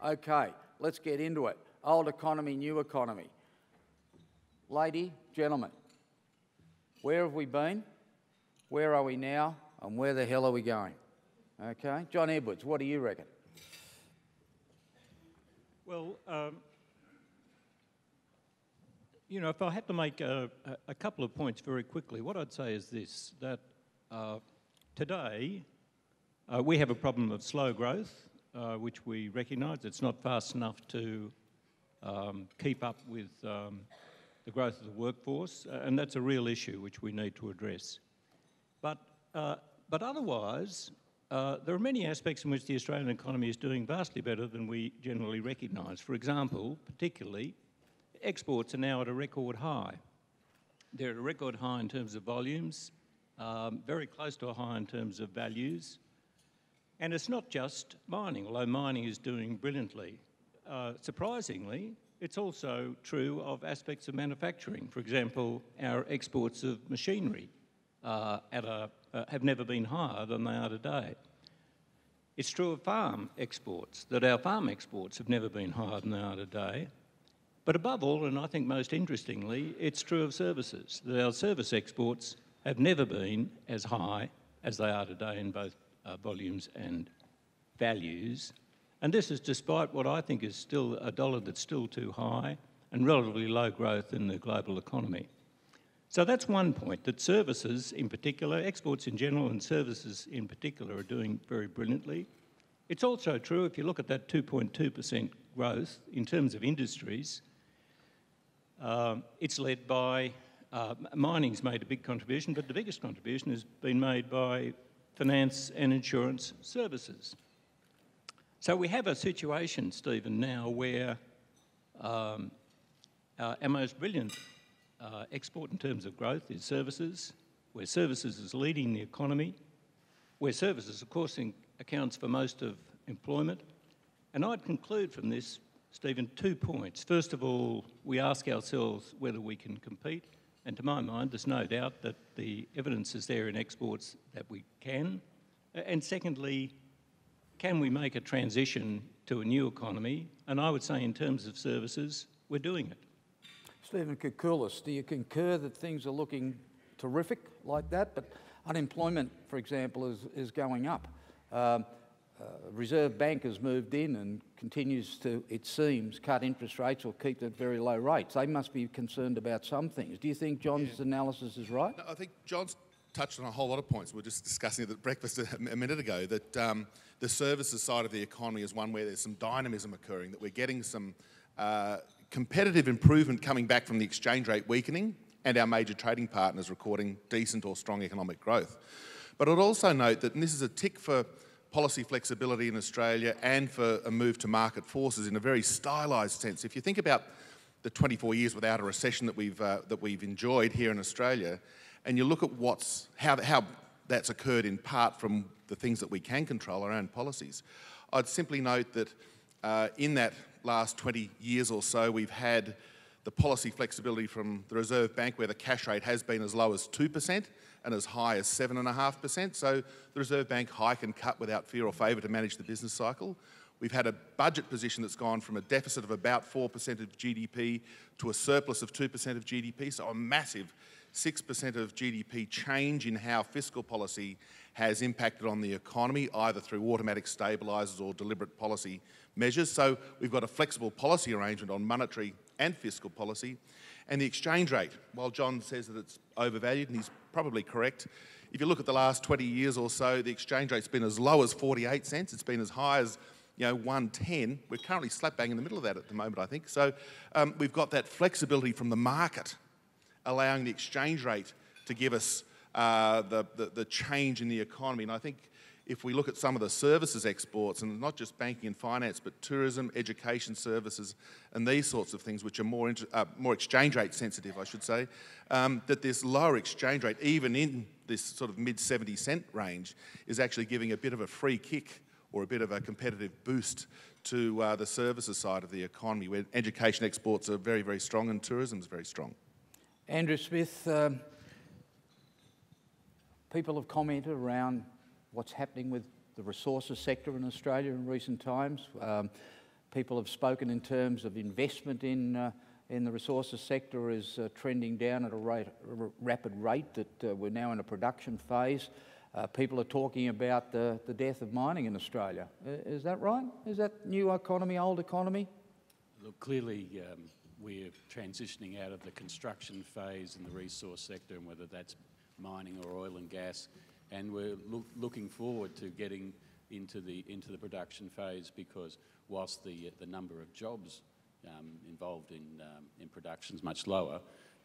Okay, let's get into it. Old economy, new economy. Lady, gentlemen, where have we been? Where are we now? And where the hell are we going? Okay, John Edwards, what do you reckon? Well, you know, if I had to make a couple of points very quickly, what I'd say is this, that today we have a problem of slow growth, which we recognise. It's not fast enough to keep up with the growth of the workforce, and that's a real issue which we need to address. But otherwise, there are many aspects in which the Australian economy is doing vastly better than we generally recognise. For example, particularly, exports are now at a record high. They're at a record high in terms of volumes, very close to a high in terms of values. And it's not just mining, although mining is doing brilliantly. Surprisingly, it's also true of aspects of manufacturing. For example, our exports of machinery have never been higher than they are today. It's true of farm exports, that our farm exports have never been higher than they are today. But above all, and I think most interestingly, it's true of services, that our service exports have never been as high as they are today in both volumes and values. And this is despite what I think is still a dollar that's still too high and relatively low growth in the global economy. So that's one point, that services in particular, exports in general and services in particular, are doing very brilliantly. It's also true, if you look at that 2.2% growth in terms of industries, it's led by, mining's made a big contribution, but the biggest contribution has been made by finance and insurance services. So we have a situation, Stephen, now where our most brilliant export in terms of growth is services, where services is leading the economy, where services, of course, accounts for most of employment. And I'd conclude from this, Stephen, 2 points. First of all, we ask ourselves whether we can compete, and to my mind, there's no doubt that the evidence is there in exports that we can. And secondly, can we make a transition to a new economy? And I would say in terms of services, we're doing it. Stephen Koukoulas, do you concur that things are looking terrific like that? But unemployment, for example, is going up. Reserve Bank has moved in and continues to, it seems, cut interest rates or keep them at very low rates. They must be concerned about some things. Do you think John's analysis is right? No, I think John's touched on a whole lot of points. We were just discussing it at breakfast a minute ago, that the services side of the economy is one where there's some dynamism occurring, that we're getting some competitive improvement coming back from the exchange rate weakening and our major trading partners recording decent or strong economic growth. But I'd also note that, and this is a tick for policy flexibility in Australia and for a move to market forces in a very stylised sense. If you think about the 24 years without a recession that we've enjoyed here in Australia, and you look at how that's occurred in part from the things that we can control, our own policies, I'd simply note that in that last 20 years or so, we've had the policy flexibility from the Reserve Bank, where the cash rate has been as low as 2% and as high as 7.5%. So the Reserve Bank hike and cut without fear or favour to manage the business cycle. We've had a budget position that's gone from a deficit of about 4% of GDP to a surplus of 2% of GDP, so a massive 6% of GDP change in how fiscal policy has impacted on the economy, either through automatic stabilisers or deliberate policy measures. So we've got a flexible policy arrangement on monetary and fiscal policy. And the exchange rate, while John says that it's overvalued, and he's probably correct, if you look at the last 20 years or so, the exchange rate's been as low as 48 cents, it's been as high as 110. We're currently slap bang in the middle of that at the moment, I think. So we've got that flexibility from the market, allowing the exchange rate to give us the change in the economy. And I think if we look at some of the services exports, and not just banking and finance, but tourism, education services, and these sorts of things, which are more exchange rate sensitive, I should say, that this lower exchange rate, even in this sort of mid-70 cent range, is actually giving a bit of a free kick or a bit of a competitive boost to the services side of the economy, where education exports are very, very strong and tourism is very strong. Andrew Smith, people have commented around what's happening with the resources sector in Australia in recent times. People have spoken in terms of investment in the resources sector is trending down at a rapid rate, that we're now in a production phase. People are talking about the death of mining in Australia. Is that right? Is that new economy, old economy? Look, clearly we're transitioning out of the construction phase in the resource sector, and whether that's mining or oil and gas, and we're looking forward to getting into the production phase, because whilst the number of jobs involved in production is much lower,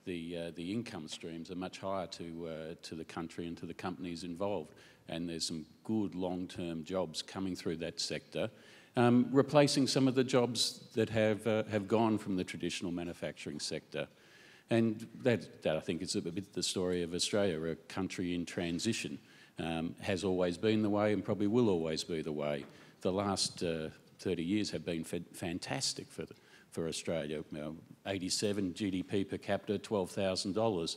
the income streams are much higher to the country and to the companies involved, and there's some good long-term jobs coming through that sector, replacing some of the jobs that have gone from the traditional manufacturing sector. And that I think is a bit the story of Australia, a country in transition. Has always been the way and probably will always be the way. The last 30 years have been fantastic for Australia. 87 GDP per capita, $12,000,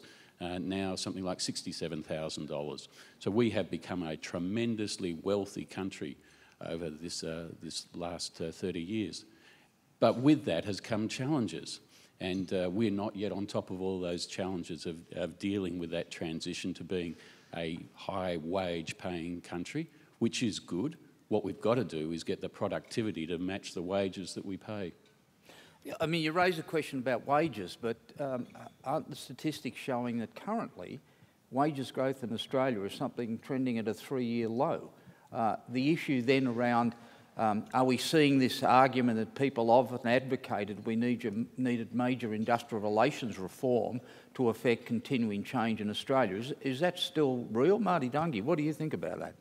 now something like $67,000. So we have become a tremendously wealthy country over this last 30 years. But with that has come challenges. And we're not yet on top of all those challenges of dealing with that transition to being a high wage paying country, which is good. What we've got to do is get the productivity to match the wages that we pay. Yeah, I mean, you raise a question about wages, but aren't the statistics showing that currently wages growth in Australia is something trending at a 3-year low? The issue then around are we seeing this argument that people often advocated we needed major industrial relations reform to affect continuing change in Australia? Is that still real? Marty Dungey, what do you think about that?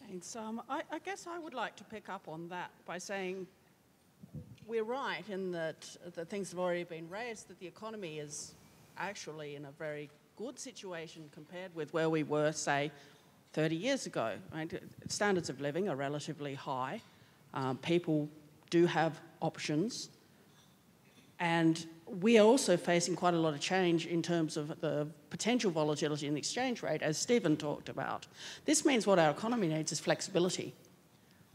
Thanks. I guess I would like to pick up on that by saying we're right in that the things have already been raised, that the economy is actually in a very good situation compared with where we were, say, 30 years ago. Right? Standards of living are relatively high. People do have options. And we are also facing quite a lot of change in terms of the potential volatility in the exchange rate, as Stephen talked about. This means what our economy needs is flexibility.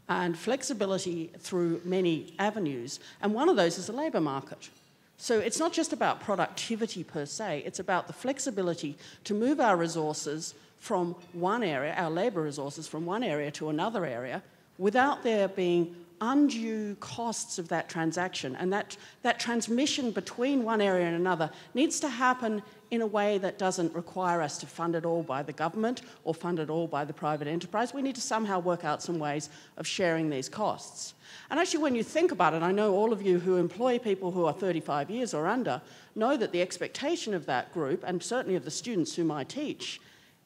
And flexibility through many avenues. And one of those is the labour market. So it's not just about productivity per se, it's about the flexibility to move our resources from one area, our labour resources from one area to another area, without there being undue costs of that transaction. And that transmission between one area and another needs to happen in a way that doesn't require us to fund it all by the government or fund it all by the private enterprise. We need to somehow work out some ways of sharing these costs. And actually, when you think about it, I know all of you who employ people who are 35 years or under know that the expectation of that group, and certainly of the students whom I teach,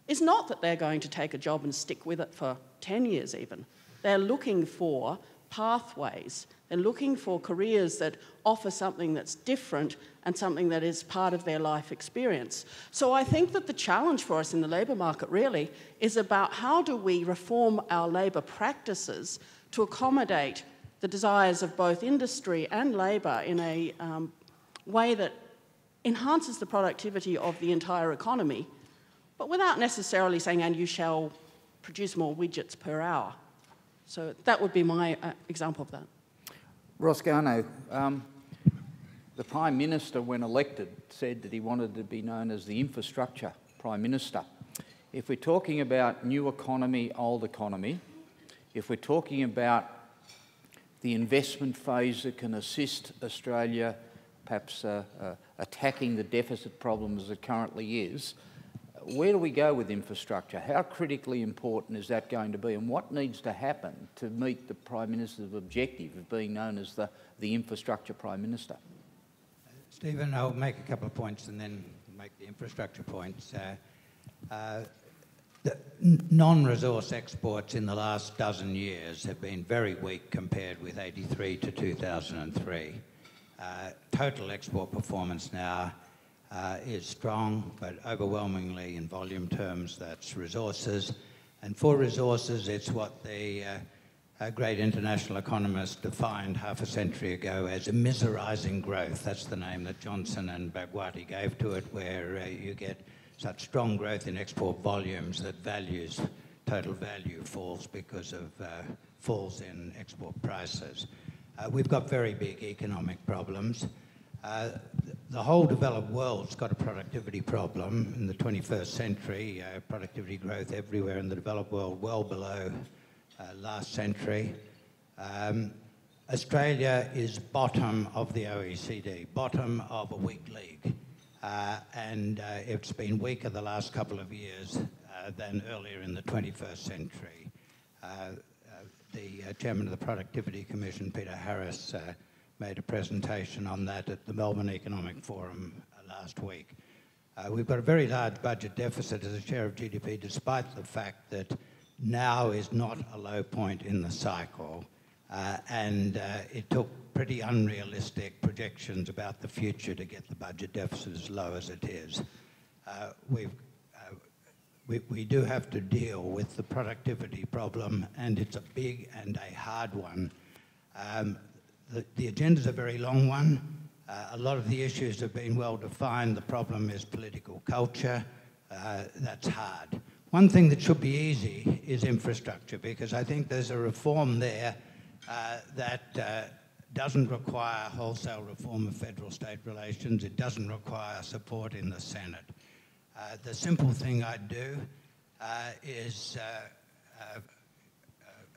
is not that they're going to take a job and stick with it for 10 years even. They're looking for pathways. They're looking for careers that offer something that's different and something that is part of their life experience. So I think that the challenge for us in the labour market really is about how do we reform our labour practices to accommodate the desires of both industry and labour in a way that enhances the productivity of the entire economy, but without necessarily saying, and you shall produce more widgets per hour. So that would be my example of that. Ross Garnaut, the Prime Minister, when elected, said that he wanted to be known as the Infrastructure Prime Minister. If we're talking about new economy, old economy, if we're talking about the investment phase that can assist Australia perhaps attacking the deficit problem as it currently is, where do we go with infrastructure? How critically important is that going to be, and what needs to happen to meet the Prime Minister's objective of being known as the Infrastructure Prime Minister? Stephen, I'll make a couple of points and then make the infrastructure points. The non-resource exports in the last dozen years have been very weak compared with 83 to 2003. Total export performance now is strong, but overwhelmingly in volume terms, that's resources. And for resources, it's what the great international economist defined half a century ago as immiserizing growth. That's the name that Johnson and Bhagwati gave to it, where you get such strong growth in export volumes that total value falls because of falls in export prices. We've got very big economic problems. The whole developed world's got a productivity problem in the 21st century, productivity growth everywhere in the developed world well below last century. Australia is bottom of the OECD, bottom of a weak league, and it's been weaker the last couple of years than earlier in the 21st century. The chairman of the Productivity Commission, Peter Harris, made a presentation on that at the Melbourne Economic Forum last week. We've got a very large budget deficit as a share of GDP, despite the fact that now is not a low point in the cycle, and it took pretty unrealistic projections about the future to get the budget deficit as low as it is. We do have to deal with the productivity problem, and it's a big and a hard one. The agenda's a very long one. A lot of the issues have been well defined. The problem is political culture. That's hard. One thing that should be easy is infrastructure, because I think there's a reform there that doesn't require wholesale reform of federal-state relations. It doesn't require support in the Senate. The simple thing I'd do is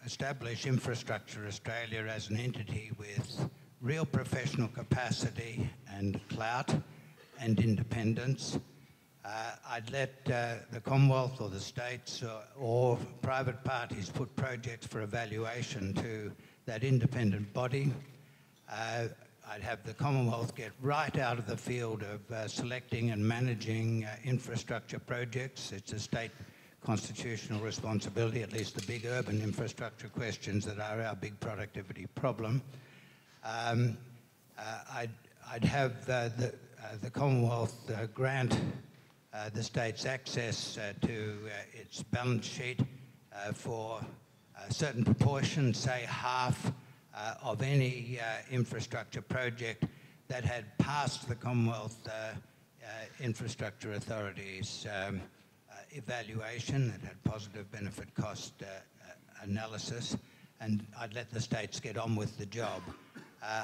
establish Infrastructure Australia as an entity with real professional capacity and clout and independence. I'd let the Commonwealth or the states or private parties put projects for evaluation to that independent body. I'd have the Commonwealth get right out of the field of selecting and managing infrastructure projects. It's a state constitutional responsibility, at least the big urban infrastructure questions that are our big productivity problem. I'd have the Commonwealth grant the states access to its balance sheet for a certain proportion, say half of any infrastructure project that had passed the Commonwealth Infrastructure Authority's evaluation, that had positive benefit cost analysis, and I'd let the states get on with the job.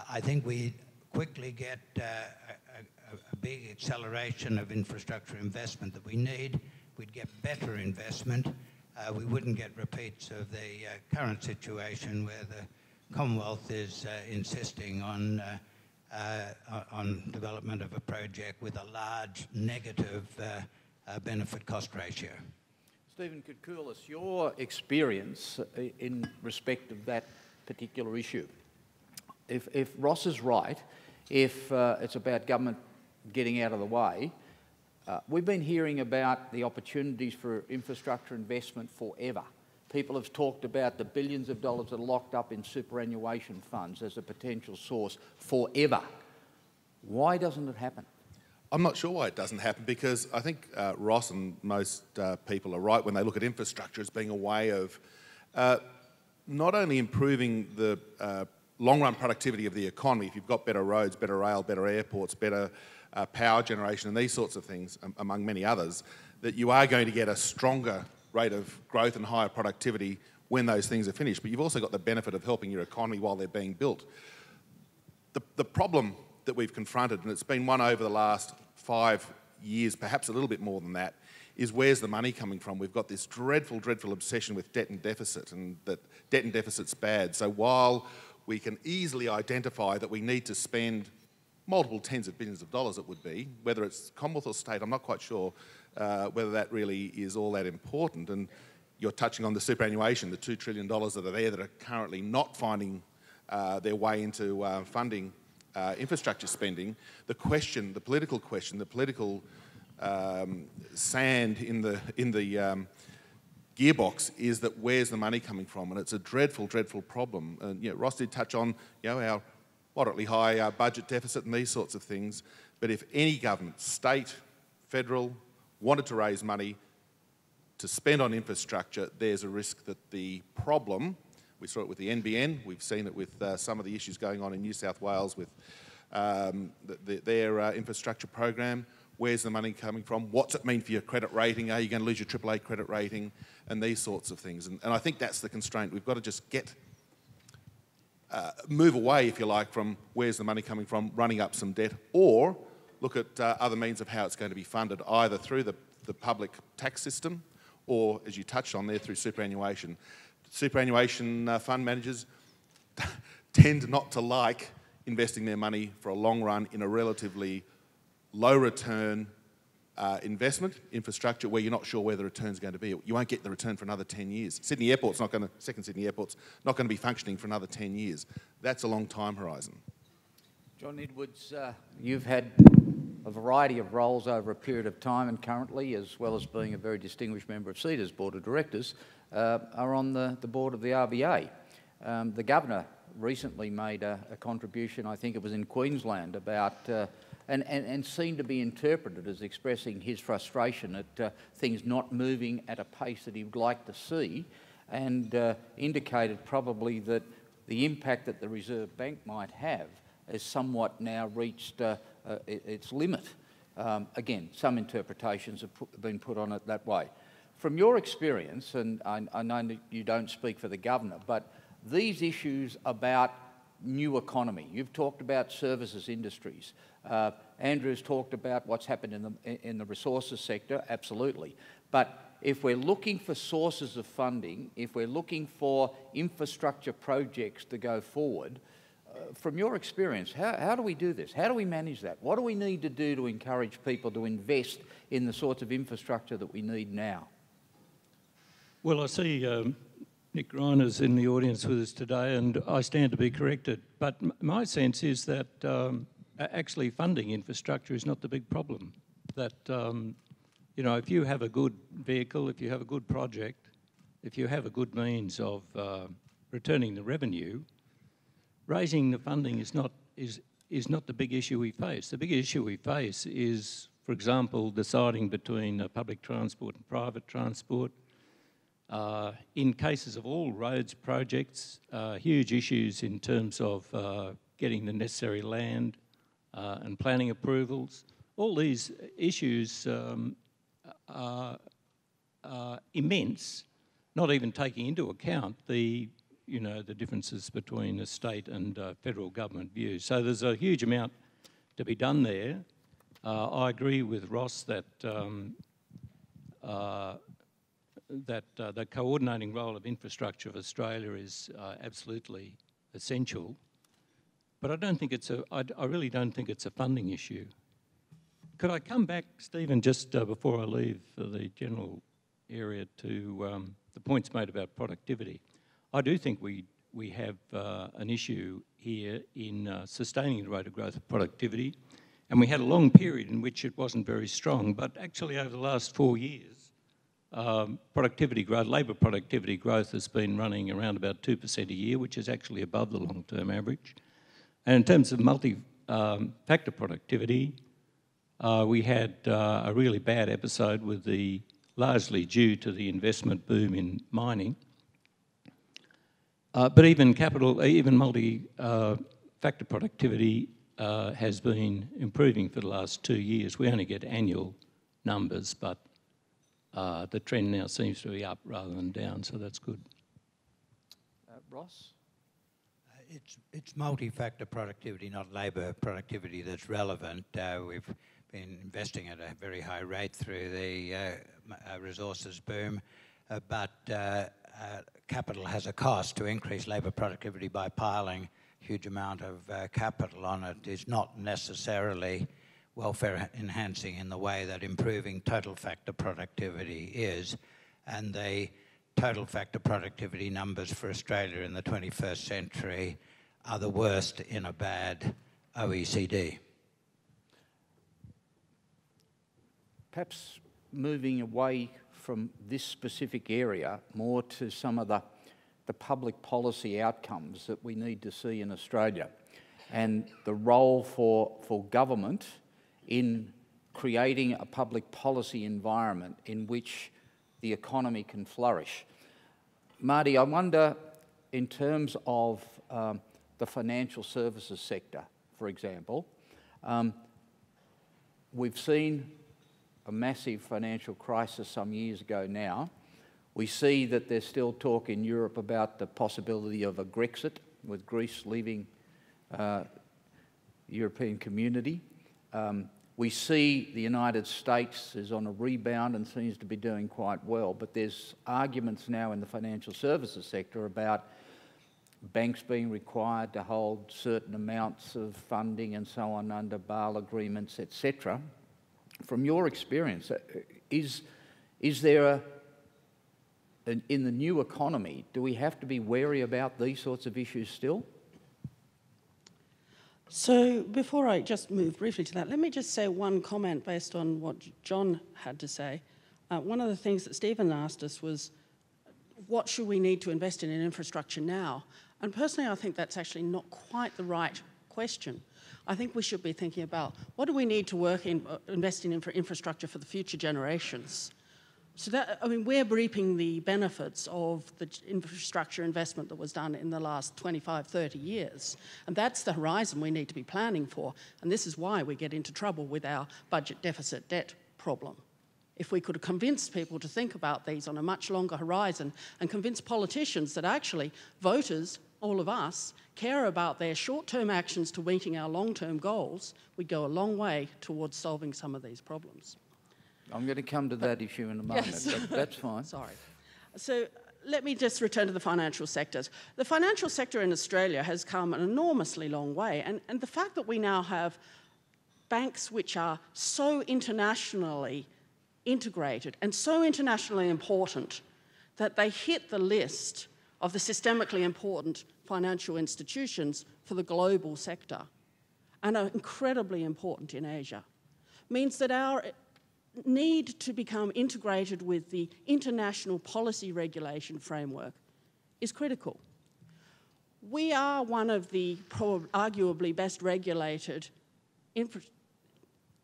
I think we quickly get a big acceleration of infrastructure investment that we need. We'd get better investment. We wouldn't get repeats of the current situation where the Commonwealth is insisting on development of a project with a large negative benefit cost ratio. Stephen Koukoulas, your experience in respect of that particular issue, if Ross is right, if it's about government getting out of the way, we've been hearing about the opportunities for infrastructure investment forever. People have talked about the billions of dollars that are locked up in superannuation funds as a potential source forever. Why doesn't it happen? I'm not sure why it doesn't happen, because I think Ross and most people are right when they look at infrastructure as being a way of not only improving the long-run productivity of the economy. If you've got better roads, better rail, better airports, better power generation and these sorts of things, among many others, that you are going to get a stronger rate of growth and higher productivity when those things are finished. But you've also got the benefit of helping your economy while they're being built. The problem that we've confronted, and it's been one over the last 5 years, perhaps a little bit more than that, is where's the money coming from? We've got this dreadful, dreadful obsession with debt and deficit, and that debt and deficit's bad. So while we can easily identify that we need to spend multiple tens of billions of dollars, it would be, whether it's Commonwealth or state, I'm not quite sure whether that really is all that important. And you're touching on the superannuation, the $2 trillion that are there that are currently not finding their way into funding infrastructure spending. The question, the political question, the political sand in the gearbox is that where's the money coming from? And it's a dreadful, dreadful problem. And Ross did touch on our moderately high budget deficit and these sorts of things. But if any government, state, federal, wanted to raise money to spend on infrastructure, there's a risk that the problem, we saw it with the NBN, we've seen it with some of the issues going on in New South Wales with their infrastructure program. Where's the money coming from? What's it mean for your credit rating? Are you going to lose your AAA credit rating? And these sorts of things. And I think that's the constraint. We've got to just get move away, if you like, from where's the money coming from, running up some debt, or look at other means of how it's going to be funded, either through the public tax system or, as you touched on there, through superannuation. Superannuation fund managers tend not to like investing their money for a long run in a relatively low return investment, infrastructure, where you're not sure where the return's going to be. You won't get the return for another 10 years. Second Sydney Airport's not going to be functioning for another 10 years. That's a long time horizon. John Edwards, you've had a variety of roles over a period of time, and currently, as well as being a very distinguished member of CEDA's Board of Directors, are on the board of the RBA. The Governor recently made a contribution, I think it was in Queensland, about and seemed to be interpreted as expressing his frustration at things not moving at a pace that he would like to see, and indicated probably that the impact that the Reserve Bank might have has somewhat now reached its limit. Again, some interpretations have been put on it that way. From your experience, and I know that you don't speak for the Governor, but these issues about new economy, you've talked about services industries. Andrew's talked about what's happened in the resources sector, absolutely. But if we're looking for sources of funding, if we're looking for infrastructure projects to go forward, from your experience, how do we do this? How do we manage that? What do we need to do to encourage people to invest in the sorts of infrastructure that we need now? Well, I see Nick Reiner's in the audience with us today, and I stand to be corrected. But my sense is that actually funding infrastructure is not the big problem. That, you know, if you have a good vehicle, if you have a good project, if you have a good means of returning the revenue, raising the funding is not the big issue we face. The big issue we face is, for example, deciding between public transport and private transport. In cases of all roads projects, huge issues in terms of getting the necessary land and planning approvals. All these issues are immense, not even taking into account the differences between the state and federal government views. So there's a huge amount to be done there. I agree with Ross that the coordinating role of infrastructure of Australia is absolutely essential. But I don't think I really don't think it's a funding issue. Could I come back, Stephen, just before I leave the general area to the points made about productivity? I do think we have an issue here in sustaining the rate of growth of productivity, and we had a long period in which it wasn't very strong, but actually over the last 4 years, productivity growth, labour productivity growth has been running around about 2% a year, which is actually above the long-term average. And in terms of multi-factor productivity, we had a really bad episode largely due to the investment boom in mining. But even multi-factor productivity has been improving for the last 2 years. We only get annual numbers, but the trend now seems to be up rather than down, so that's good. Ross? It's multi-factor productivity, not labour productivity, that's relevant. We've been investing at a very high rate through the resources boom, but capital has a cost. To increase labour productivity by piling a huge amount of capital on it is not necessarily welfare enhancing in the way that improving total factor productivity is. And the total factor productivity numbers for Australia in the 21st century are the worst in a bad OECD. Perhaps moving away from this specific area more to some of the public policy outcomes that we need to see in Australia, and the role for government in creating a public policy environment in which the economy can flourish. Marty, I wonder, in terms of the financial services sector, for example, we've seen a massive financial crisis some years ago now. We see that there's still talk in Europe about the possibility of a Grexit, with Greece leaving the European community. We see the United States is on a rebound and seems to be doing quite well, but there's arguments now in the financial services sector about banks being required to hold certain amounts of funding and so on under Basel agreements, etc. From your experience, is there in the new economy, do we have to be wary about these sorts of issues still? So before I just move briefly to that, let me just say one comment based on what John had to say. One of the things that Stephen asked us was, what should we need to invest in infrastructure now? And personally, I think that's actually not quite the right question. I think we should be thinking about, what do we need to invest in infrastructure for the future generations? So that, I mean, we're reaping the benefits of the infrastructure investment that was done in the last 25, 30 years. And that's the horizon we need to be planning for. And this is why we get into trouble with our budget deficit debt problem. If we could have convinced people to think about these on a much longer horizon and convince politicians that actually voters, all of us, care about their short-term actions to meeting our long-term goals, we'd go a long way towards solving some of these problems. I'm going to come to that issue in a moment, yes. but that's fine. Sorry. So let me just return to the financial sectors. The financial sector in Australia has come an enormously long way, and the fact that we now have banks which are so internationally integrated and so internationally important that they hit the list of the systemically important financial institutions for the global sector and are incredibly important in Asia means that our need to become integrated with the international policy regulation framework is critical. We are one of the arguably best regulated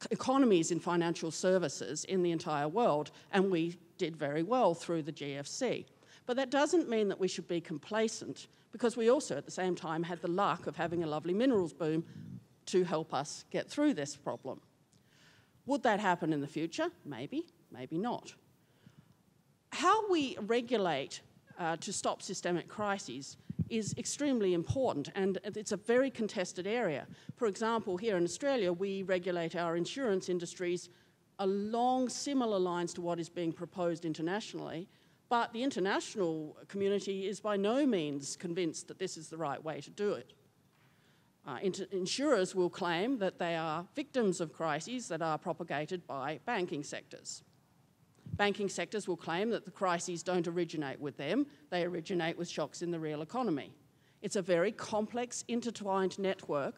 economies in financial services in the entire world, and we did very well through the GFC. But that doesn't mean that we should be complacent, because we also at the same time had the luck of having a lovely minerals boom to help us get through this problem. Would that happen in the future? Maybe, maybe not. How we regulate to stop systemic crises is extremely important, and it's a very contested area. For example, here in Australia, we regulate our insurance industries along similar lines to what is being proposed internationally, but the international community is by no means convinced that this is the right way to do it. Insurers will claim that they are victims of crises that are propagated by banking sectors. Banking sectors will claim that the crises don't originate with them, they originate with shocks in the real economy. It's a very complex, intertwined network,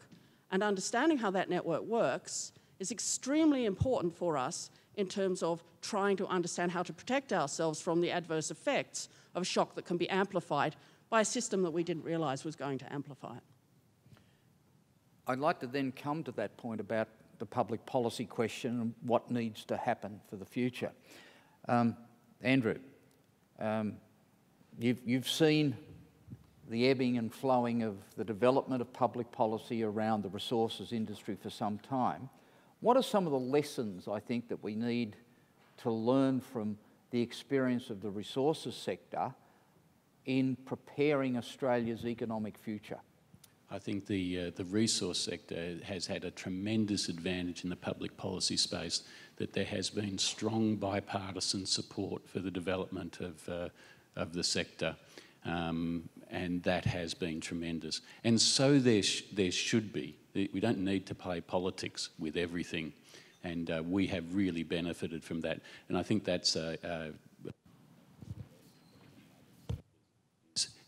and understanding how that network works is extremely important for us in terms of trying to understand how to protect ourselves from the adverse effects of a shock that can be amplified by a system that we didn't realise was going to amplify it. I'd like to then come to that point about the public policy question and what needs to happen for the future. Andrew, you've seen the ebbing and flowing of the development of public policy around the resources industry for some time. What are some of the lessons, I think, that we need to learn from the experience of the resources sector in preparing Australia's economic future? I think the resource sector has had a tremendous advantage in the public policy space, that there has been strong bipartisan support for the development of the sector, and that has been tremendous. And so there should be. We don't need to play politics with everything, and we have really benefited from that. And I think that's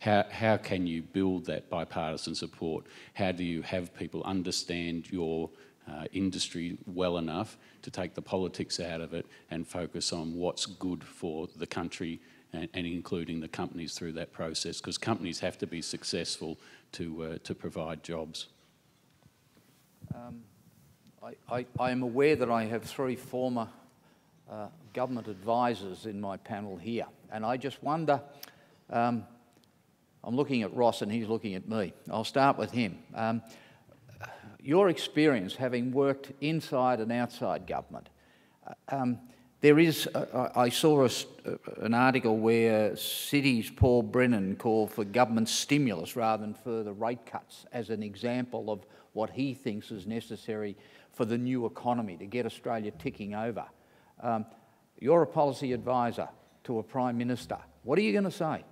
how can you build that bipartisan support? How do you have people understand your industry well enough to take the politics out of it and focus on what's good for the country and including the companies through that process? Because companies have to be successful to provide jobs. I am aware that I have three former government advisors in my panel here, and I just wonder, I'm looking at Ross and he's looking at me. I'll start with him. Your experience, having worked inside and outside government, There is, I saw an article where City's Paul Brennan called for government stimulus rather than further rate cuts as an example of what he thinks is necessary for the new economy to get Australia ticking over. You're a policy advisor to a Prime Minister. What are you going to say?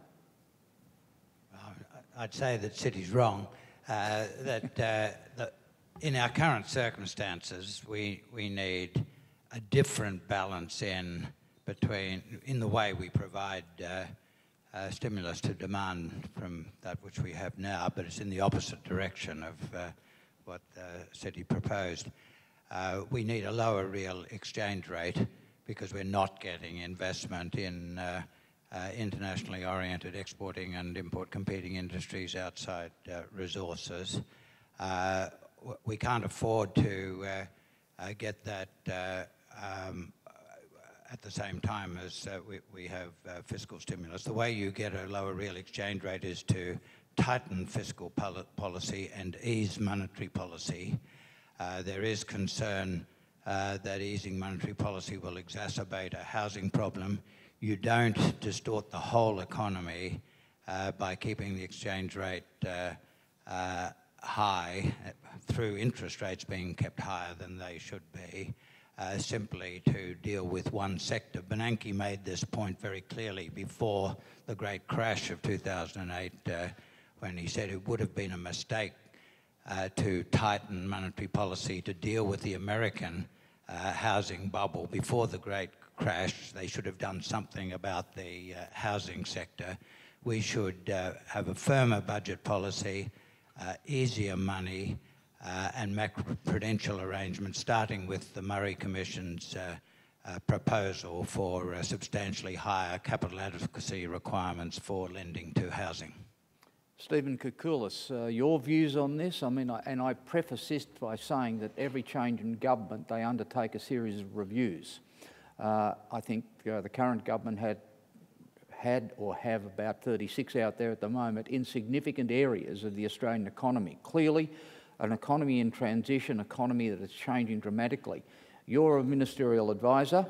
I'd say that City's wrong, that in our current circumstances, we need a different balance in the way we provide stimulus to demand from that which we have now, but it's in the opposite direction of what City proposed. We need a lower real exchange rate because we're not getting investment in internationally oriented exporting and import competing industries outside resources. We can't afford to get that at the same time as we have fiscal stimulus. The way you get a lower real exchange rate is to tighten fiscal policy and ease monetary policy. There is concern that easing monetary policy will exacerbate a housing problem. You don't distort the whole economy by keeping the exchange rate high through interest rates being kept higher than they should be, simply to deal with one sector. Bernanke made this point very clearly before the great crash of 2008 when he said it would have been a mistake to tighten monetary policy to deal with the American housing bubble before the great crash. They should have done something about the housing sector. We should have a firmer budget policy, easier money, and macroprudential arrangements, starting with the Murray Commission's proposal for substantially higher capital adequacy requirements for lending to housing. Stephen Koukoulas, your views on this? I mean, I preface this by saying that every change in government, they undertake a series of reviews. I think the current government had or have about 36 out there at the moment in significant areas of the Australian economy. Clearly, an economy in transition, economy that is changing dramatically. You're a ministerial advisor,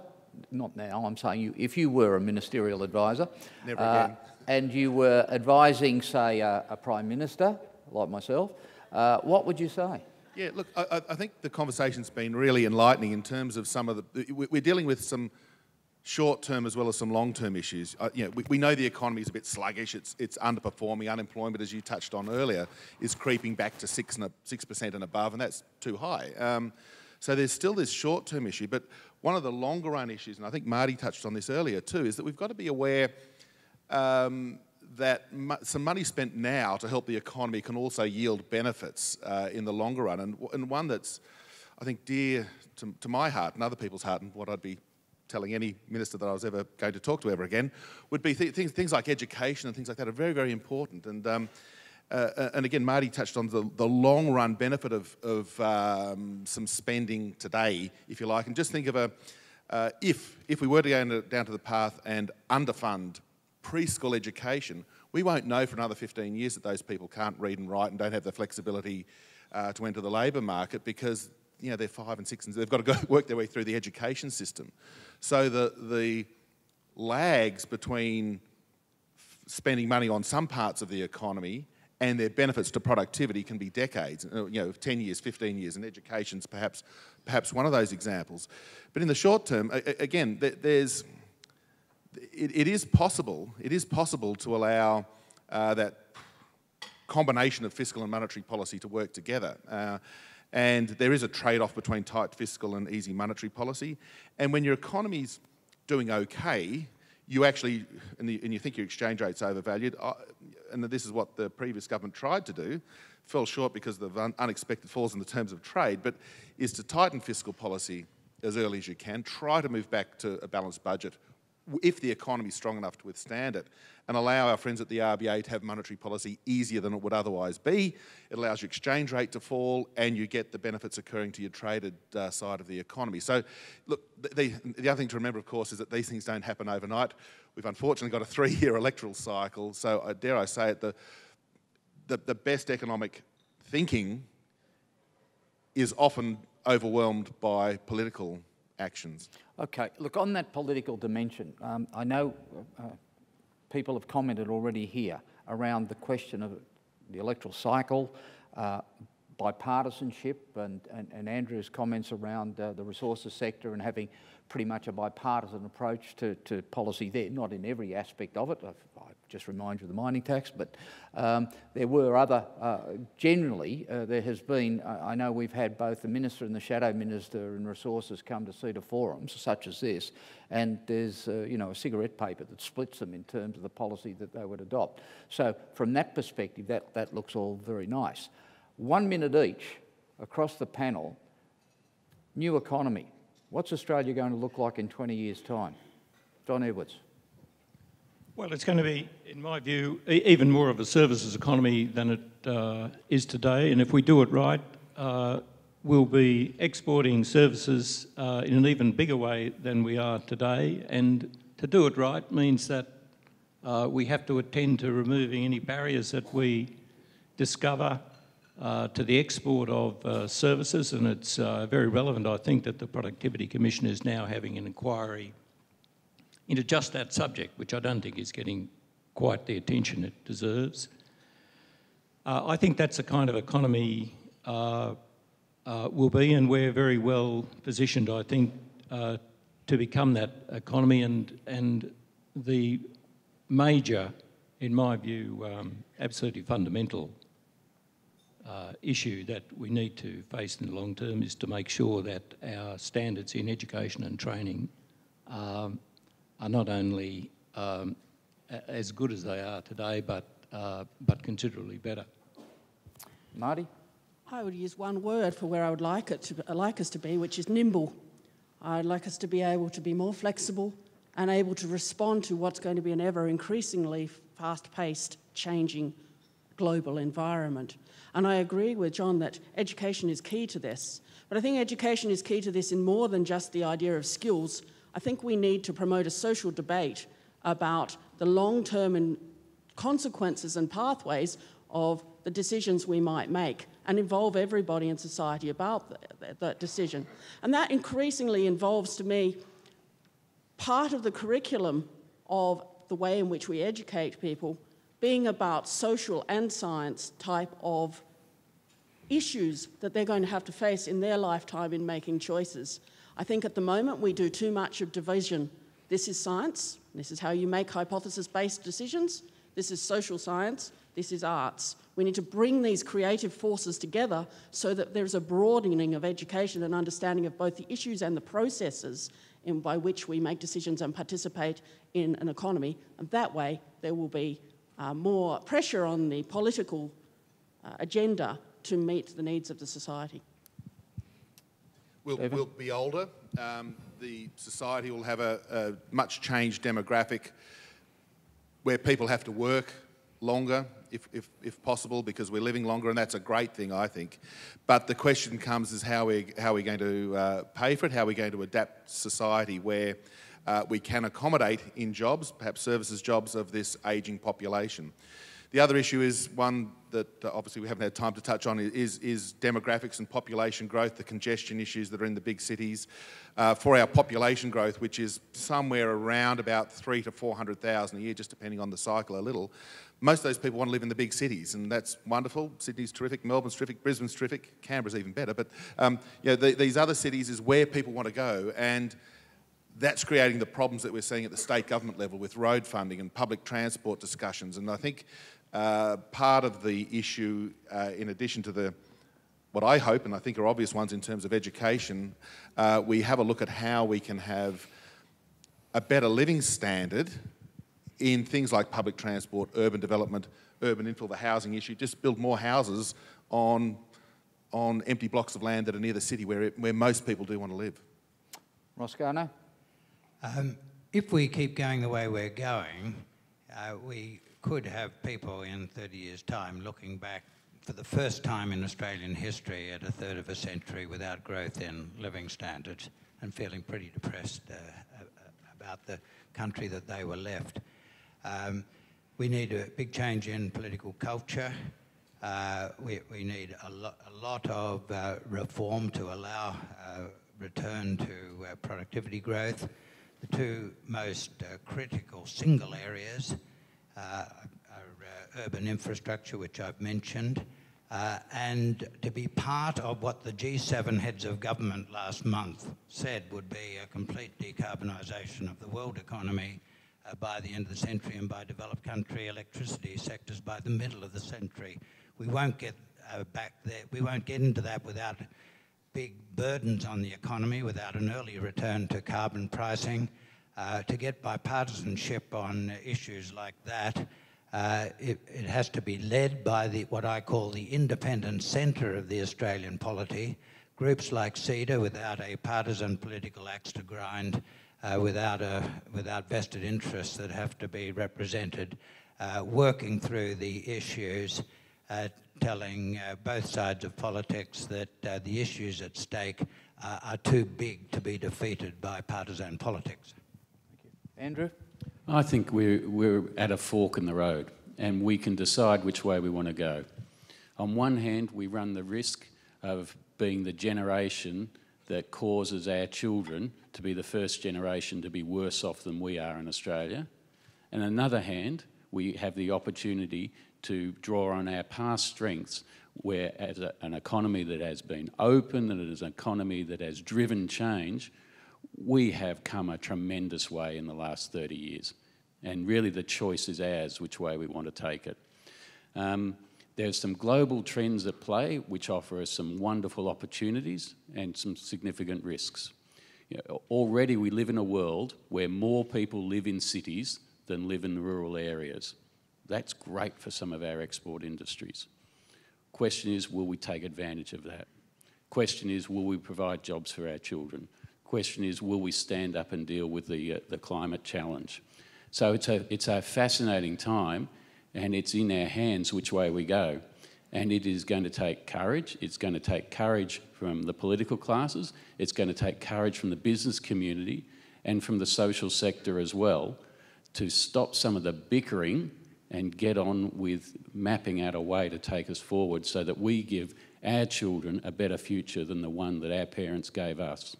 not now, I'm saying you, if you were a ministerial advisor. Never again. And you were advising, say, a Prime Minister, like myself, what would you say? Yeah, look, I think the conversation's been really enlightening in terms of some of the... We're dealing with some short-term as well as some long-term issues. We know the economy is a bit sluggish, it's underperforming, unemployment, as you touched on earlier, is creeping back to 6% and above, and that's too high. So there's still this short-term issue, but one of the longer-run issues, and I think Marty touched on this earlier too, is that we've got to be aware that some money spent now to help the economy can also yield benefits in the longer run, and one that's, I think, dear to my heart and other people's heart, and what I'd be telling any minister that I was ever going to talk to ever again, would be things like education and things like that are very, very important. And again, Marty touched on the long-run benefit of some spending today, if you like, and just think of if we were to go down to the path and underfund preschool education, we won't know for another 15 years that those people can't read and write and don't have the flexibility to enter the labour market because they're 5 and 6 and they've got to go work their way through the education system. So the lags between spending money on some parts of the economy and their benefits to productivity can be decades, 10 years, 15 years, and education's perhaps one of those examples. But in the short term, again, it is possible to allow that combination of fiscal and monetary policy to work together. And there is a trade-off between tight fiscal and easy monetary policy. And when your economy's doing okay, you actually, and you think your exchange rate's overvalued, and this is what the previous government tried to do, fell short because of unexpected falls in the terms of trade, but is to tighten fiscal policy as early as you can, try to move back to a balanced budget if the economy's strong enough to withstand it, and allow our friends at the RBA to have monetary policy easier than it would otherwise be. It allows your exchange rate to fall and you get the benefits occurring to your traded side of the economy. So, look, the other thing to remember, of course, is that these things don't happen overnight. We've unfortunately got a 3-year electoral cycle, so dare I say it, the best economic thinking is often overwhelmed by political actions. Okay, look, on that political dimension, I know people have commented already here around the question of the electoral cycle, bipartisanship, and Andrew's comments around the resources sector and having pretty much a bipartisan approach to policy there, not in every aspect of it. I just remind you of the mining tax, but there were other, generally there has been, I know we've had both the Minister and the Shadow Minister in Resources come to CEDA forums such as this, and there's you know, a cigarette paper that splits them in terms of the policy that they would adopt. So from that perspective, that looks all very nice. 1 minute each across the panel, new economy. What's Australia going to look like in 20 years' time? John Edwards. Well, it's going to be, in my view, even more of a services economy than it is today. And if we do it right, we'll be exporting services in an even bigger way than we are today. And to do it right means that we have to attend to removing any barriers that we discover to the export of services, and it's very relevant, I think, that the Productivity Commission is now having an inquiry into just that subject, which I don't think is getting quite the attention it deserves. I think that's the kind of economy will be, and we're very well positioned, I think, to become that economy, and the major, in my view, absolutely fundamental issue that we need to face in the long term is to make sure that our standards in education and training are not only as good as they are today, but considerably better. Marty? I would use one word for where I would like us to be, which is nimble. I'd like us to be able to be more flexible and able to respond to what's going to be an ever increasingly fast-paced, changing global environment. And I agree with John that education is key to this. But I think education is key to this in more than just the idea of skills. I think we need to promote a social debate about the long-term consequences and pathways of the decisions we might make and involve everybody in society about that decision. And that increasingly involves, to me, part of the curriculum of the way in which we educate people being about social and science type of issues that they're going to have to face in their lifetime in making choices. I think at the moment we do too much of division. This is science, this is how you make hypothesis-based decisions, this is social science, this is arts. We need to bring these creative forces together so that there's a broadening of education and understanding of both the issues and the processes by which we make decisions and participate in an economy. And that way there will be more pressure on the political agenda to meet the needs of the society. We'll be older. The society will have a much changed demographic where people have to work longer, if possible, because we're living longer, and that's a great thing, I think. But the question comes is how we're going to pay for it, how are we going to adapt society where we can accommodate in jobs, perhaps services jobs, of this ageing population. The other issue is one that obviously we haven't had time to touch on is demographics and population growth, the congestion issues that are in the big cities. For our population growth, which is somewhere around about 300,000 to 400,000 a year, just depending on the cycle a little, most of those people want to live in the big cities, and that's wonderful. Sydney's terrific, Melbourne's terrific, Brisbane's terrific, Canberra's even better, but these other cities is where people want to go, and that's creating the problems that we're seeing at the state government level with road funding and public transport discussions. And I think part of the issue, in addition to what I hope and I think are obvious ones in terms of education, we have a look at how we can have a better living standard in things like public transport, urban development, urban infill, the housing issue, just build more houses on empty blocks of land that are near the city where most people do want to live. Ross Garner? If we keep going the way we're going, we could have people in 30 years' time looking back for the first time in Australian history at a third of a century without growth in living standards and feeling pretty depressed about the country that they were left. We need a big change in political culture. We need a lot of reform to allow return to productivity growth. The two most critical single areas are urban infrastructure, which I've mentioned, and to be part of what the G7 heads of government last month said would be a complete decarbonisation of the world economy by the end of the century, and by developed country electricity sectors by the middle of the century. We won't get back there. We won't get into that without big burdens on the economy, without an early return to carbon pricing. To get bipartisanship on issues like that, it has to be led by what I call the independent centre of the Australian polity, groups like CEDA without a partisan political axe to grind, without vested interests that have to be represented, working through the issues, telling both sides of politics that the issues at stake are too big to be defeated by partisan politics. Thank you. Andrew? I think we're at a fork in the road, and we can decide which way we want to go. On one hand, we run the risk of being the generation that causes our children to be the first generation to be worse off than we are in Australia. And on the other hand, we have the opportunity to draw on our past strengths, where as an economy that has been open and as an economy that has driven change, we have come a tremendous way in the last 30 years. And really the choice is ours, which way we want to take it. There's some global trends at play which offer us some wonderful opportunities and some significant risks. You know, already we live in a world where more people live in cities than live in rural areas. That's great for some of our export industries. Question is, will we take advantage of that? Question is, will we provide jobs for our children? Question is, will we stand up and deal with the climate challenge? So it's a fascinating time, and it's in our hands which way we go. And it is going to take courage. It's going to take courage from the political classes. It's going to take courage from the business community and from the social sector as well to stop some of the bickering and get on with mapping out a way to take us forward so that we give our children a better future than the one that our parents gave us.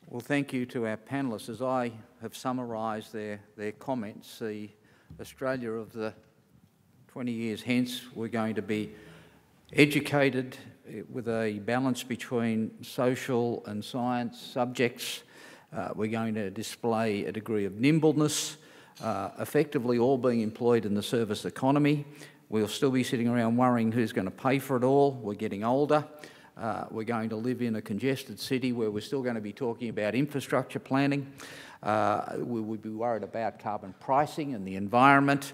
Well, thank you to our panellists. As I have summarised their comments, the Australia of the 20 years hence, we're going to be educated with a balance between social and science subjects. We're going to display a degree of nimbleness, effectively all being employed in the service economy. We'll still be sitting around worrying who's going to pay for it all. We're getting older. We're going to live in a congested city where we're still going to be talking about infrastructure planning. We would be worried about carbon pricing and the environment.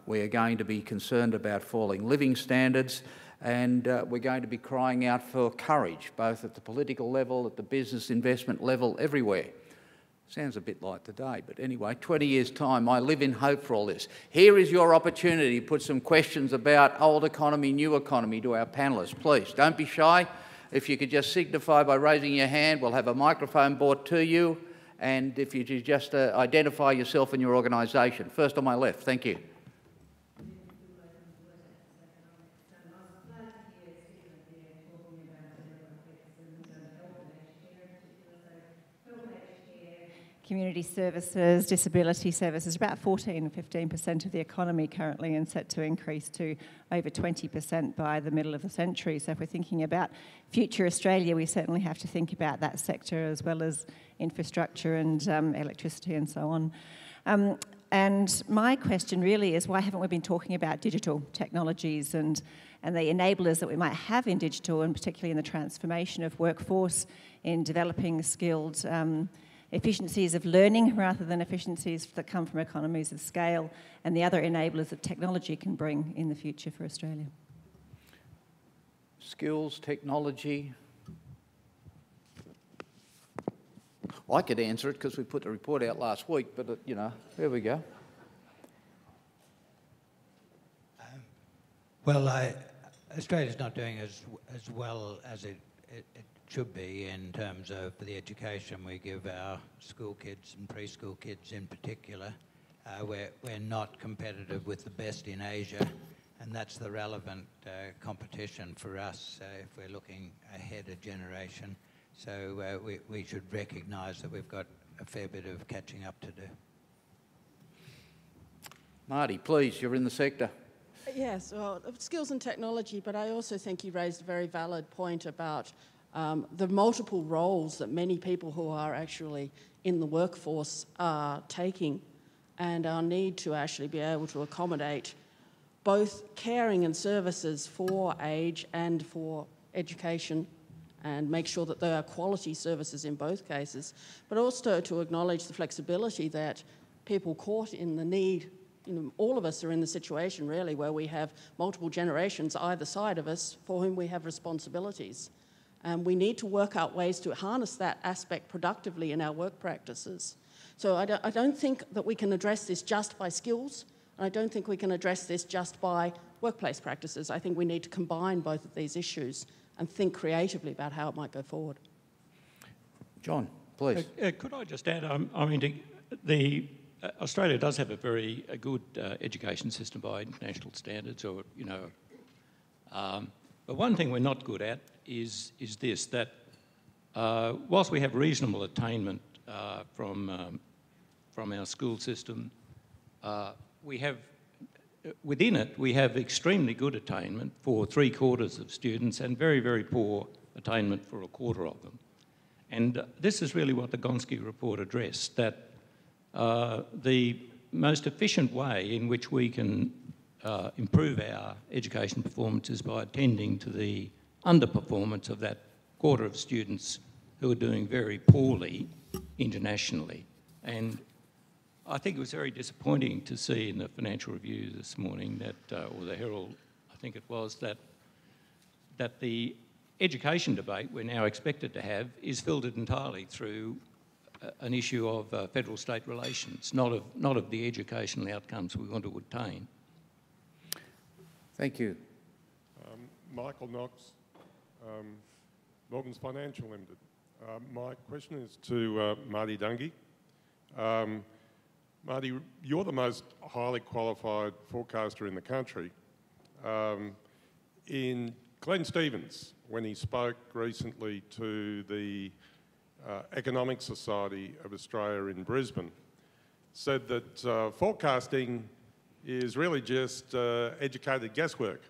We are going to be concerned about falling living standards, and we're going to be crying out for courage, both at the political level, at the business investment level, everywhere. Sounds a bit like today, but anyway, 20 years' time, I live in hope for all this. Here is your opportunity to put some questions about old economy, new economy to our panellists. Please, don't be shy. If you could just signify by raising your hand, we'll have a microphone brought to you. And if you could just identify yourself and your organisation. First on my left, thank you. Community services, disability services, about 14 and 15% of the economy currently, and set to increase to over 20% by the middle of the century. So if we're thinking about future Australia, we certainly have to think about that sector as well as infrastructure and electricity and so on. And my question really is, why haven't we been talking about digital technologies and the enablers that we might have in digital, and particularly in the transformation of workforce, in developing skilled efficiencies of learning rather than efficiencies that come from economies of scale, and the other enablers that technology can bring in the future for Australia? Skills, technology. I could answer it because we put the report out last week, but, you know, there we go. Well, Australia's not doing as well as it should be in terms of the education we give our school kids and preschool kids in particular. We're not competitive with the best in Asia, and that's the relevant competition for us if we're looking ahead a generation. So we should recognise that we've got a fair bit of catching up to do. Marty, please, you're in the sector. Yes, well, skills and technology, but I also think you raised a very valid point about the multiple roles that many people who are actually in the workforce are taking, and our need to actually be able to accommodate both caring and services for age and for education, and make sure that there are quality services in both cases, but also to acknowledge the flexibility that people caught in the need. You know, all of us are in the situation, really, where we have multiple generations either side of us for whom we have responsibilities. And we need to work out ways to harness that aspect productively in our work practices. So I don't think that we can address this just by skills, and I don't think we can address this just by workplace practices. I think we need to combine both of these issues and think creatively about how it might go forward. John, please. Could I just add, Australia does have a very good education system by international standards, or, you know, but one thing we're not good at is this, that whilst we have reasonable attainment from our school system, within it we have extremely good attainment for 3/4 of students and very, very poor attainment for 1/4 of them. And this is really what the Gonski report addressed, that the most efficient way in which we can improve our education performance is by attending to the underperformance of that 1/4 of students who are doing very poorly internationally. And I think it was very disappointing to see in the Financial Review this morning that, or the Herald, I think it was, that the education debate we're now expected to have is filtered entirely through an issue of federal-state relations, not of the educational outcomes we want to attain. Thank you. Michael Knox, Morgan's Financial Limited. My question is to Marty Dungey. Marty, you're the most highly qualified forecaster in the country. In Glenn Stevens, when he spoke recently to the Economic Society of Australia in Brisbane, said that forecasting is really just educated guesswork.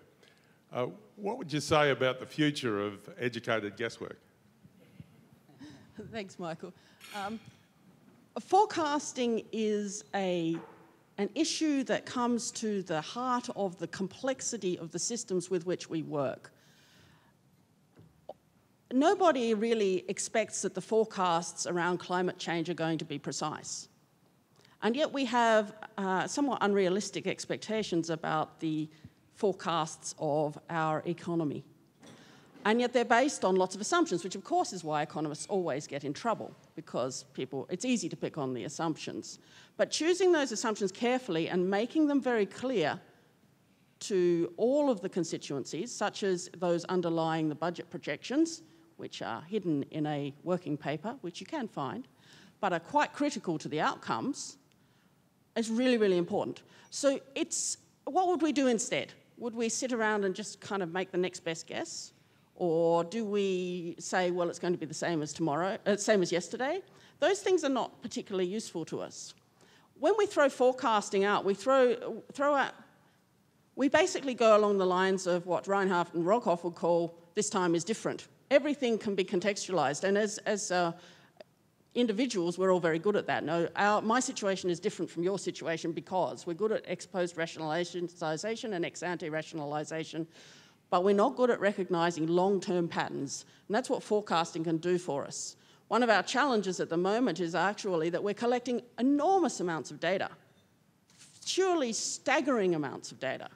What would you say about the future of educated guesswork? Thanks, Michael. Forecasting is an issue that comes to the heart of the complexity of the systems with which we work. Nobody really expects that the forecasts around climate change are going to be precise. And yet we have somewhat unrealistic expectations about the forecasts of our economy. And yet they're based on lots of assumptions, which of course is why economists always get in trouble, because it's easy to pick on the assumptions. But choosing those assumptions carefully and making them very clear to all of the constituencies, such as those underlying the budget projections, which are hidden in a working paper, which you can find, but are quite critical to the outcomes, is really, really important. So what would we do instead? Would we sit around and just kind of make the next best guess? Or do we say, well, it's going to be the same as same as yesterday? Those things are not particularly useful to us. When we throw forecasting out, we basically go along the lines of what Reinhardt and Rockhoff would call this time is different. Everything can be contextualized, and as individuals, we're all very good at that. No, my situation is different from your situation because we're good at ex post rationalisation and ex ante rationalisation, but we're not good at recognising long-term patterns, and that's what forecasting can do for us. One of our challenges at the moment is actually that we're collecting enormous amounts of data, surely staggering amounts of data,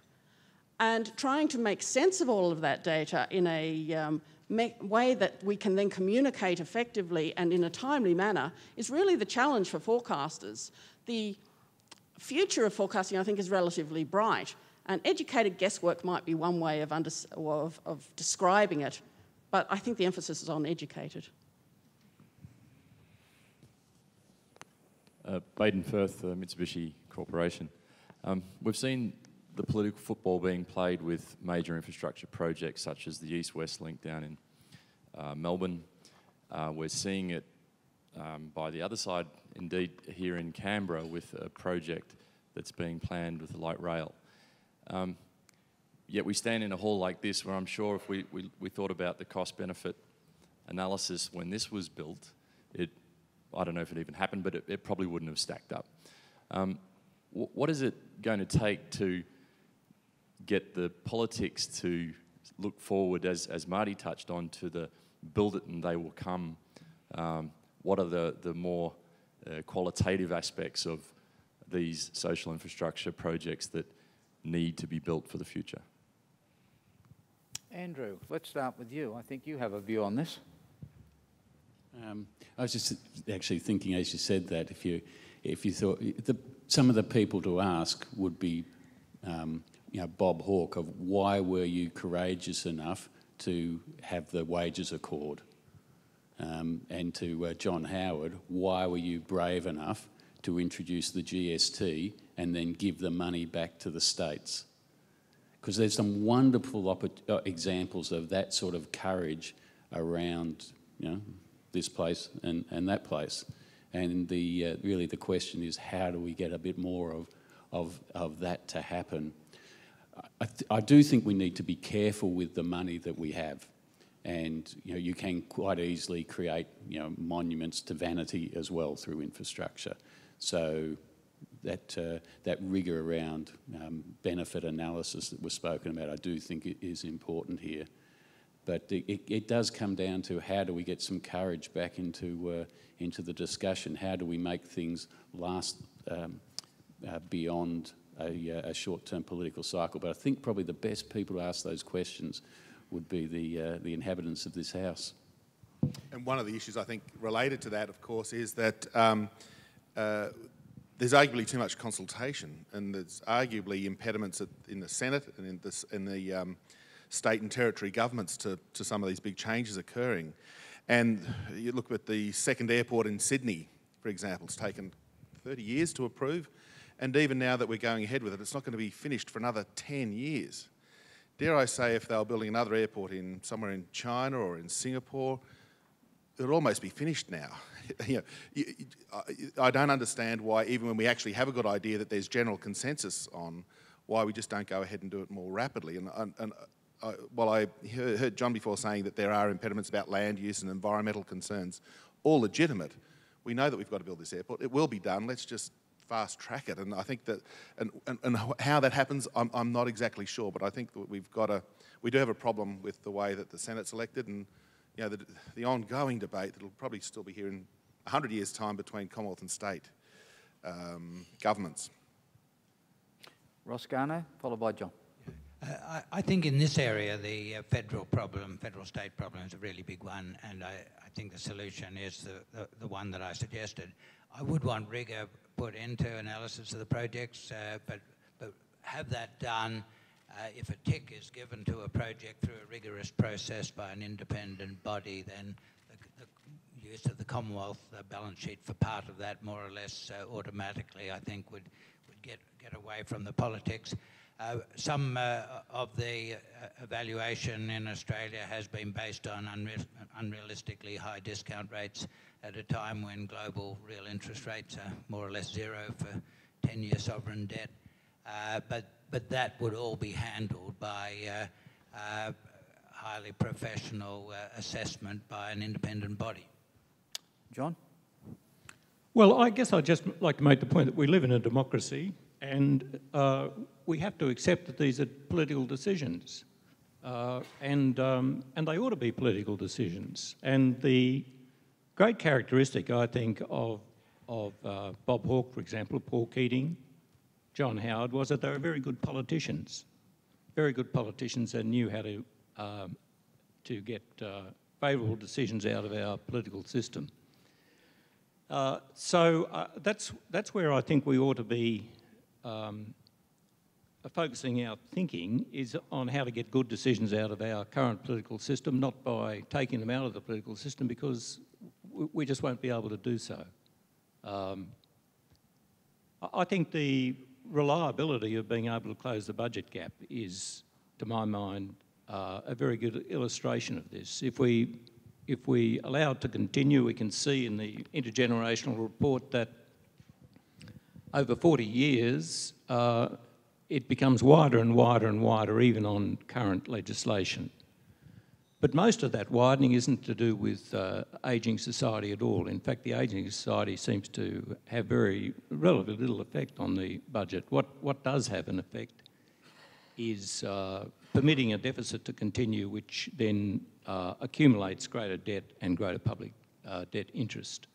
and trying to make sense of all of that data in a way that we can then communicate effectively and in a timely manner is really the challenge for forecasters. The future of forecasting, I think, is relatively bright, and educated guesswork might be one way of describing it, but I think the emphasis is on educated. Baden Firth, Mitsubishi Corporation. We've seen the political football being played with major infrastructure projects such as the East-West Link down in Melbourne. We're seeing it by the other side, indeed here in Canberra, with a project that's being planned with the light rail. Yet we stand in a hall like this where I'm sure if we thought about the cost-benefit analysis when this was built, I don't know if it even happened, but it probably wouldn't have stacked up. What is it going to take to get the politics to look forward, as Marty touched on, to the build it and they will come? What are the more qualitative aspects of these social infrastructure projects that need to be built for the future? Andrew, let's start with you. I think you have a view on this. I was just actually thinking, as you said that, if you thought some of the people to ask would be, Bob Hawke, of why were you courageous enough to have the wages accord, and to John Howard, why were you brave enough to introduce the GST and then give the money back to the states? Because there's some wonderful examples of that sort of courage around, this place and that place. And really the question is, how do we get a bit more of that to happen? I do think we need to be careful with the money that we have. And you can quite easily create monuments to vanity as well through infrastructure. So that rigour around benefit analysis that was spoken about, I do think it is important here. But it does come down to how do we get some courage back into the discussion? How do we make things last beyond a short-term political cycle? But I think probably the best people to ask those questions would be the inhabitants of this House. And one of the issues I think related to that, of course, is that there's arguably too much consultation, and there's arguably impediments in the Senate and in the state and territory governments to some of these big changes occurring. And you look at the second airport in Sydney, for example, it's taken 30 years to approve, and even now that we're going ahead with it, it's not going to be finished for another 10 years. Dare I say, if they were building another airport somewhere in China or in Singapore, it would almost be finished now. I don't understand why, even when we actually have a good idea that there's general consensus on, why we just don't go ahead and do it more rapidly. While I heard John before saying that there are impediments about land use and environmental concerns, all legitimate, we know that we've got to build this airport. It will be done. Let's just fast track it. And I think that, and how that happens, I'm not exactly sure, but I think that we do have a problem with the way that the Senate's elected, and the ongoing debate that'll probably still be here in 100 years' time between Commonwealth and state governments. Ross Garnaut, followed by John. I think in this area, the federal-state problem is a really big one, and I think the solution is the one that I suggested. I would want rigour put into analysis of the projects, but have that done. If a tick is given to a project through a rigorous process by an independent body, then the use of the Commonwealth balance sheet for part of that, more or less automatically, I think would get away from the politics. Some of the evaluation in Australia has been based on unrealistically high discount rates at a time when global real interest rates are more or less zero for 10-year sovereign debt. But that would all be handled by highly professional assessment by an independent body. John? Well, I guess I'd just like to make the point that we live in a democracy, and we have to accept that these are political decisions, and they ought to be political decisions. And the great characteristic, I think, of Bob Hawke, for example, Paul Keating, John Howard, was that they were very good politicians and knew how to get favourable decisions out of our political system. So that's where I think we ought to be focusing our thinking, is on how to get good decisions out of our current political system, not by taking them out of the political system, because we just won't be able to do so. I think the reliability of being able to close the budget gap is, to my mind, a very good illustration of this. If we allow it to continue, we can see in the intergenerational report that over 40 years, it becomes wider and wider and wider, even on current legislation. But most of that widening isn't to do with ageing society at all. In fact, the ageing society seems to have very relatively little effect on the budget. What does have an effect is permitting a deficit to continue, which then accumulates greater debt and greater public debt interest.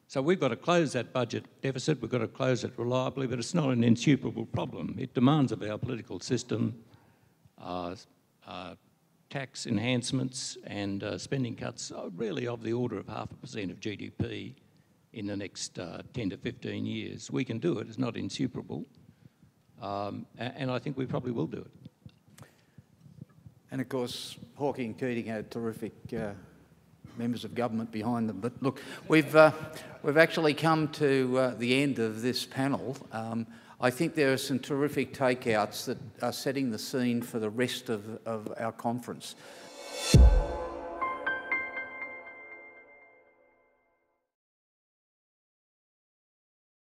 So we've got to close that budget deficit, we've got to close it reliably, but it's not an insuperable problem. It demands of our political system tax enhancements and spending cuts really of the order of 0.5% of GDP in the next 10 to 15 years. We can do it, it's not insuperable, and I think we probably will do it. And of course, Hawke and Keating had terrific members of government behind them. But look, we've actually come to the end of this panel. I think there are some terrific takeouts that are setting the scene for the rest of our conference.